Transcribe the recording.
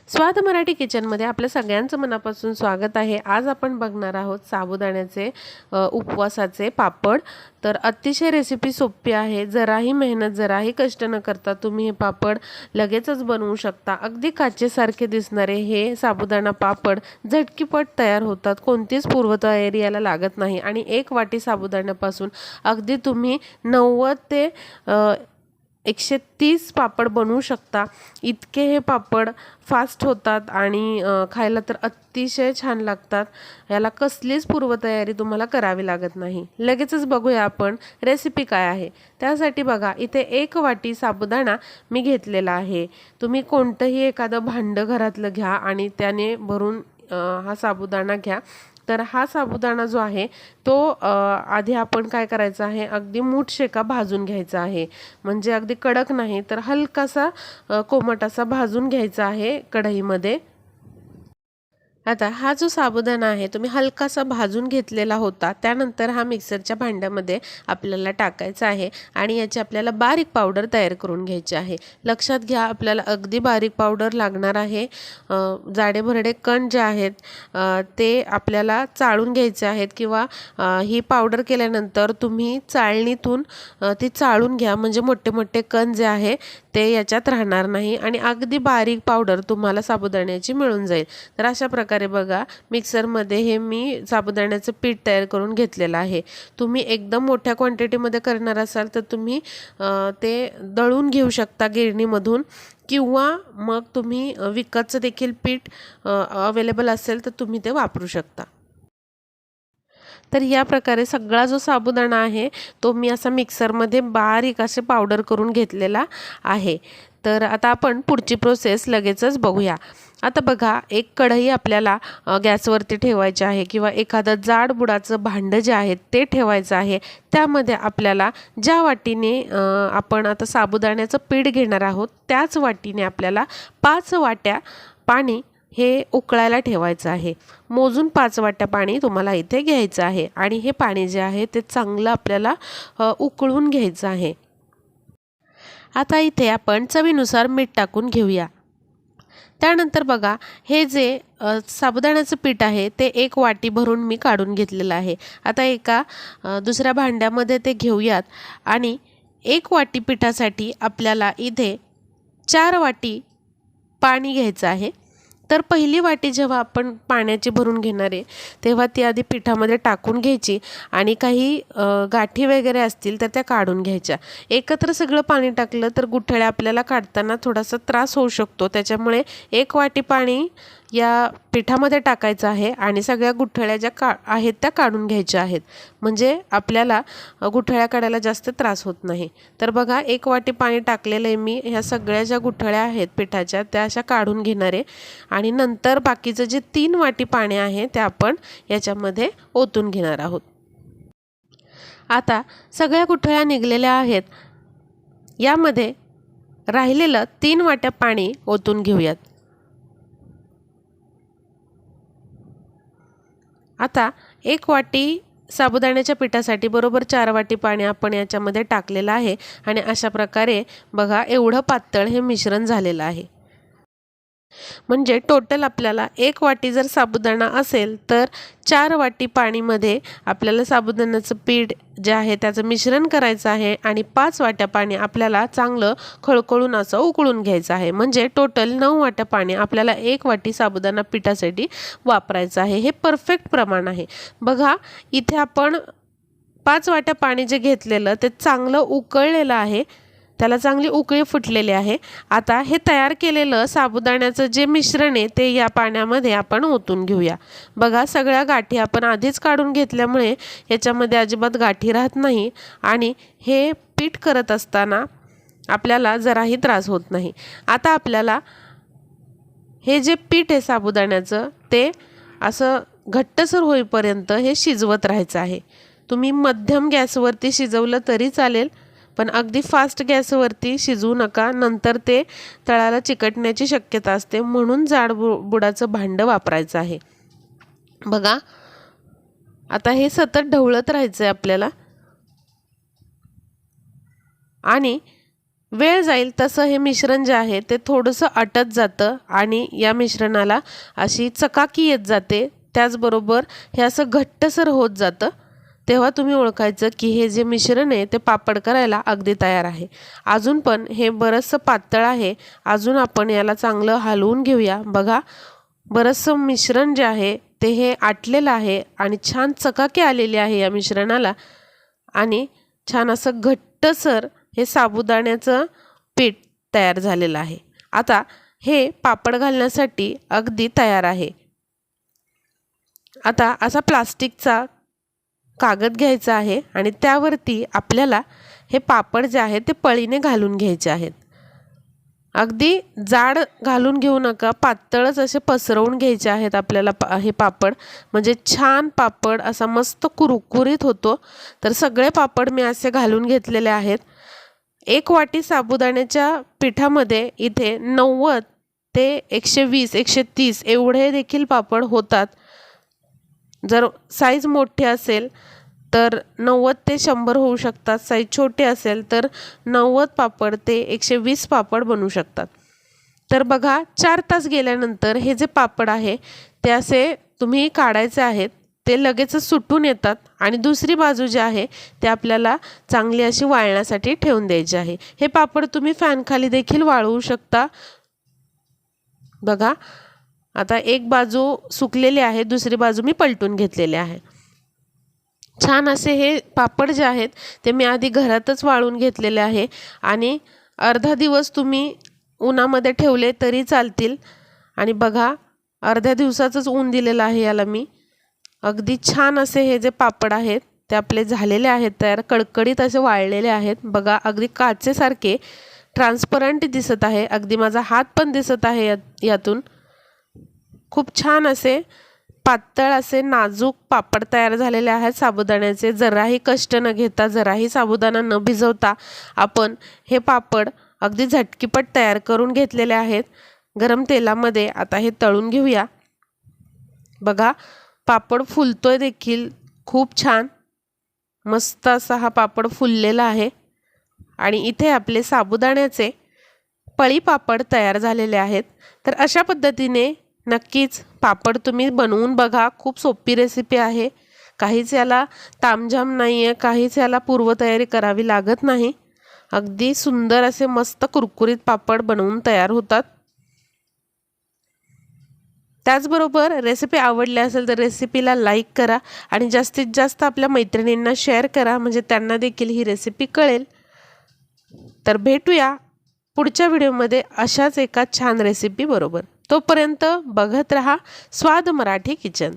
स्वाद मराठी किचनमध्ये आपल्या सगळ्यांचं मनापासून स्वागत आहे। आज आपण बघणार आहोत साबुदाण्याचे उपवासाचे पापड। तर अतिशय रेसिपी सोपी आहे, जराही मेहनत जराही कष्ट न करता तुम्ही हे पापड लगेचच बनवू शकता। अगदी काचेसारखे दिसणारे हे साबुदाणा पापड झटकीपट तयार होतात, कोणतीच पूर्वतयारी याला लागत नाही आणि एक वाटी साबुदाण्यापासून अगदी तुम्ही 90 ते 130 पापड बनवू शकता। इतके हे पापड फास्ट होतात आणि खायला तर अतिशय छान लागतात। याला कसलीच पूर्वतयारी तुम्हाला करावी लागत नाही। लगेचच बघूया आपण रेसिपी काय आहे। त्यासाठी बघा, इथे 1 वाटी साबुदाणा मी घेतलेला आहे। तुम्ही कोणतंही एखादं भांडं घरातलं घ्या आणि त्याने भरून हा साबुदाणा घ्या। तर हा साबुदाणा जो आहे तो आधी आपण काय करायचं आहे, अगदी मूठ शेका भाजून घ्यायचा आहे। म्हणजे अगदी कडक नाही, तर हलकासा कोमट असा भाजून घ्यायचा आहे कढईमध्ये। आता हा जो साबुदाणा आहे तुम्ही हलकासा भाजून घेतलेला होता, त्यानंतर हा मिक्सरच्या भांड्यामध्ये आपल्याला टाकायचा आहे आणि याची आपल्याला बारीक पावडर तयार करून घ्यायची आहे। लक्षात घ्या, आपल्याला अगदी बारीक पावडर लागणार आहे। जाडे भरडे कण जे आहेत ते आपल्याला चाळून घ्यायचे आहेत किंवा ही पावडर केल्यानंतर तुम्ही चाळणीतून ती चाळून घ्या, म्हणजे मोठे मोठे कण जे आहे ते याच्यात राहणार नाही आणि अगदी बारीक पावडर तुम्हाला साबुदाण्याची मिळून जाईल। तर अशा प्रकारे बघा, मिक्सरमध्ये हे मी साबुदाण्याचं पीठ तयार करून घेतलेलं आहे। तुम्ही एकदम मोठ्या क्वांटिटीमध्ये करणार असाल तर तुम्ही ते दळून घेऊ शकता गिरणीमधून, किंवा मग तुम्ही विकतचं देखील पीठ अवेलेबल असेल तर तुम्ही ते वापरू शकता। तर या प्रकारे सगळा जो साबुदाणा आहे तो मी असा मिक्सरमध्ये बारीक असे पावडर करून घेतलेला आहे। तर आता आपण पुढची प्रोसेस लगेचच बघूया। आता बघा, एक कढई आपल्याला गॅसवरती ठेवायची आहे किंवा एखादं जाड बुडाचं भांडं जे आहे ते ठेवायचं आहे। त्यामध्ये आपल्याला ज्या वाटीने आपण आता साबुदाण्याचं पीठ घेणार आहोत त्याच वाटीने आपल्याला 5 वाट्या पाणी हे उकळायला ठेवायचं आहे। मोजून 5 वाट्या पाणी तुम्हाला इथे घ्यायचं आहे आणि हे पाणी जे आहे ते चांगलं आपल्याला उकळून घ्यायचं आहे। आता इथे आपण चवीनुसार मीठ टाकून घेऊया। त्यानंतर बघा, हे जे साबुदाण्याचं पीठ आहे ते 1 वाटी भरून मी काढून घेतलेलं आहे। आता एका दुसऱ्या भांड्यामध्ये ते घेऊयात आणि 1 वाटी पिठासाठी आपल्याला इथे 4 वाटी पाणी घ्यायचं आहे। तर पहिली वाटी जेव्हा आपण पाण्याची भरून घेणार आहे तेव्हा ती आधी पिठामध्ये टाकून घ्यायची आणि काही गाठी वगैरे असतील तर त्या काढून घ्यायच्या। एकत्र सगळं पाणी टाकलं तर गुठळ्या आपल्याला काढताना थोडासा त्रास होऊ शकतो, त्याच्यामुळे 1 वाटी पाणी या पिठामध्ये टाकायचं आहे आणि सगळ्या गुठळ्या ज्या आहेत त्या काढून घ्यायच्या आहेत, म्हणजे आपल्याला गुठळ्या काढायला जास्त त्रास होत नाही। तर बघा, 1 वाटी पाणी टाकलेलं आहे मी। ह्या सगळ्या ज्या गुठळ्या आहेत पिठाच्या त्या अशा काढून घेणार आहे आणि नंतर बाकीचं जे 3 वाटी पाणी आहे ते आपण याच्यामध्ये ओतून घेणार आहोत। आता सगळ्या गुठळ्या निघलेल्या आहेत, यामध्ये राहिलेलं 3 वाट्या पाणी ओतून घेऊयात। आता 1 वाटी साबुदाण्याच्या पिठासाठी बरोबर 4 वाटी पाणी आपण याच्यामध्ये टाकलेलं आहे आणि अशा प्रकारे बघा, एवढं पातळ हे मिश्रण झालेलं आहे। म्हणजे टोटल आपल्याला 1 वाटी जर साबुदाणा असेल तर 4 वाटी पाणीमध्ये आपल्याला साबुदाण्याचं पीठ जे आहे त्याचं मिश्रण करायचं आहे आणि 5 वाट्या पाणी आपल्याला चांगलं खळखळून असं उकळून घ्यायचं आहे। म्हणजे टोटल 9 वाट्या पाणी आपल्याला 1 वाटी साबुदाणा पिठासाठी वापरायचं आहे। हे परफेक्ट प्रमाण आहे। बघा, इथे आपण 5 वाट्या पाणी जे घेतलेलं ते चांगलं उकळलेलं आहे, त्याला चांगली उकळी फुटलेली आहे। आता हे तयार केलेलं साबुदाण्याचं जे मिश्रण आहे ते या पाण्यामध्ये आपण ओतून घेऊया। बघा, सगळ्या गाठी आपण आधीच काढून घेतल्यामुळे याच्यामध्ये अजिबात गाठी राहत नाही आणि हे पीठ करत असताना आपल्याला जराही त्रास होत नाही। आता आपल्याला हे जे पीठ आहे साबुदाण्याचं ते असं घट्टसर होईपर्यंत हे शिजवत राहायचं आहे। तुम्ही मध्यम गॅसवरती शिजवलं तरी चालेल, पण अगदी फास्ट गॅसवरती शिजवू नका, नंतर ते तळाला चिकटण्याची शक्यता असते, म्हणून जाड बुडाचं भांडं वापरायचं आहे। बघा, आता हे सतत ढवळत राहायचं आहे आपल्याला आणि वेळ जाईल तसं हे मिश्रण जे आहे ते थोडंसं आटत जातं आणि या मिश्रणाला अशी चकाकी येत जाते, त्याचबरोबर हे असं घट्टसर होत जातं। तेव्हा तुम्ही ओळखायचं की हे जे मिश्रण आहे ते पापड करायला अगदी तयार आहे। अजून पण हे बरंचसं पातळ आहे, अजून आपण याला चांगलं हलवून घेऊया। बघा, बरंचसं मिश्रण जे आहे ते हे आटलेलं आहे आणि छान चकाकी आलेली आहे या मिश्रणाला आणि छान असं घट्टसर हे साबुदाण्याचं पीठ तयार झालेलं आहे। आता हे पापड घालण्यासाठी अगदी तयार आहे। आता असा प्लास्टिकचा कागद घ्यायचा आहे आणि त्यावरती आपल्याला हे पापड जे आहे ते पळीने घालून घ्यायचे आहेत। अगदी जाड घालून घेऊ नका, पातळच असे पसरवून घ्यायचे आहेत आपल्याला हे पापड, म्हणजे छान पापड असा मस्त कुरकुरीत होतो। तर सगळे पापड मी असे घालून घेतलेले आहेत। 1 वाटी साबुदाण्याच्या पिठामध्ये इथे 90 ते 120 130 एवढे देखील पापड होतात। जर साईज मोठी असेल तर 90 ते 100 होऊ शकतात, साईज छोटे असेल तर 90 पापड ते 120 पापड बनू शकतात। तर बघा, 4 तास गेल्यानंतर हे जे पापड आहे ते असे तुम्ही काढायचे आहेत, ते लगेचच सुटून येतात आणि दुसरी बाजू जी आहे ते आपल्याला चांगली अशी वाळण्यासाठी ठेवून द्यायची आहे। हे पापड तुम्ही फॅन खाली देखील वाळवू शकता। बघा, आता एक बाजू सुकलेली आहे, दुसरी बाजू मी पलटून घेतलेली आहे। छान असे हे पापड जे आहेत ते मी आधी घरातच वाळून घेतलेले आहे आणि अर्धा दिवस तुम्ही उन्हामध्ये ठेवले तरी चालतील। आणि बघा, अर्ध्या दिवसाचंच ऊन दिलेलं आहे याला मी। अगदी छान असे हे जे पापड आहेत ते आपले झालेले आहेत तयार, कडकडीत असे वाळलेले आहेत। बघा, अगदी काचेसारखे ट्रान्सपरंट दिसत आहे, अगदी माझा हात पण दिसत आहे यातून। खूप छान असे पातळ असे नाजूक पापड तयार झालेले आहेत साबुदाण्याचे। जराही कष्ट न घेता, जराही साबुदाणा न भिजवता आपण हे पापड अगदी झटकीपट तयार करून घेतलेले आहेत। गरम तेलामध्ये आता हे तळून घेऊया। बघा, पापड फुलतोय देखील, खूप छान मस्त असा हा पापड फुललेला आहे आणि इथे आपले साबुदाण्याचे पळी पापड तयार झालेले आहेत। तर अशा पद्धतीने नक्कीच पापड तुम्ही बनवून बघा, खूप सोपी रेसिपी आहे। काहीच याला तामझाम नाही आहे, काहीच याला पूर्वतयारी करावी लागत नाही। अगदी सुंदर असे मस्त कुरकुरीत पापड बनवून तयार होतात। त्याचबरोबर रेसिपी आवडली असेल तर रेसिपीला लाईक करा आणि जास्तीत जास्त आपल्या मैत्रिणींना शेअर करा, म्हणजे त्यांना देखील ही रेसिपी कळेल। तर भेटूया पुढच्या व्हिडिओमध्ये अशाच एका छान रेसिपी बरोबर। तोपर्यंत बघत रहा स्वाद मराठी किचन।